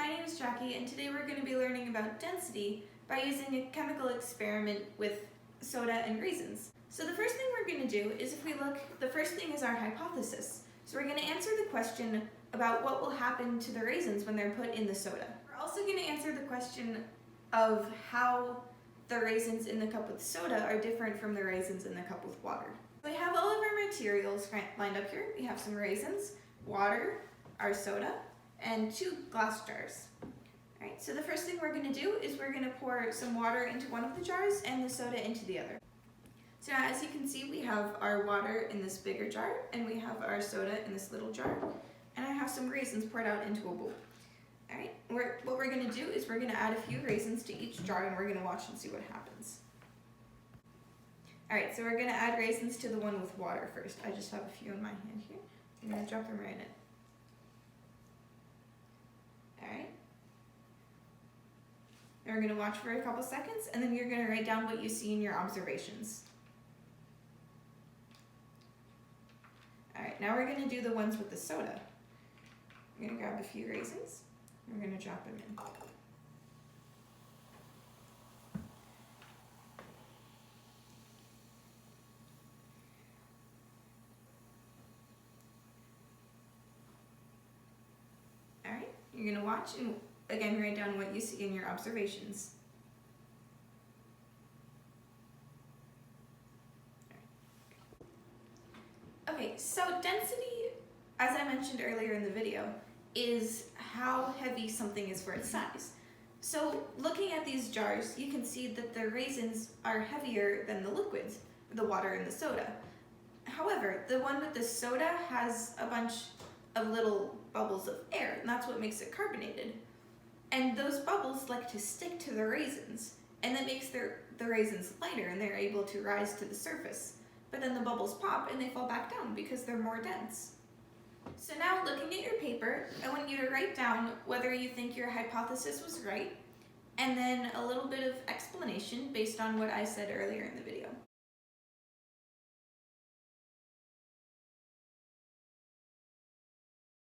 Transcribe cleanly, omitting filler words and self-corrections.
my name is Jackie, and today we're going to be learning about density by using a chemical experiment with soda and raisins. So the first thing we're going to do is, if we look, the first thing is our hypothesis. So we're going to answer the question about what will happen to the raisins when they're put in the soda. We're also going to answer the question of how the raisins in the cup with soda are different from the raisins in the cup with water. So we have all of our materials lined up here. We have some raisins, water, our soda, and 2 glass jars. Alright, so the first thing we're going to do is we're going to pour some water into one of the jars and the soda into the other. So now, as you can see, we have our water in this bigger jar and we have our soda in this little jar, and I have some raisins poured out into a bowl. Alright, what we're going to do is we're going to add a few raisins to each jar, and we're going to watch and see what happens. Alright, so we're going to add raisins to the one with water first. I just have a few in my hand here. I'm going to drop them right in. Alright. And we're going to watch for a couple seconds, and then you're going to write down what you see in your observations. Alright, now we're going to do the ones with the soda. I'm going to grab a few raisins. We're going to drop them in. Alright, you're going to watch and again write down what you see in your observations. Okay, so density, as I mentioned earlier in the video, is how heavy something is for its size. So looking at these jars, you can see that the raisins are heavier than the liquids, the water and the soda. However, the one with the soda has a bunch of little bubbles of air, and that's what makes it carbonated. And those bubbles like to stick to the raisins, and that makes the raisins lighter, and they're able to rise to the surface. But then the bubbles pop and they fall back down because they're more dense. So now, looking at your paper, I want you to write down whether you think your hypothesis was right, and then a little bit of explanation based on what I said earlier in the video.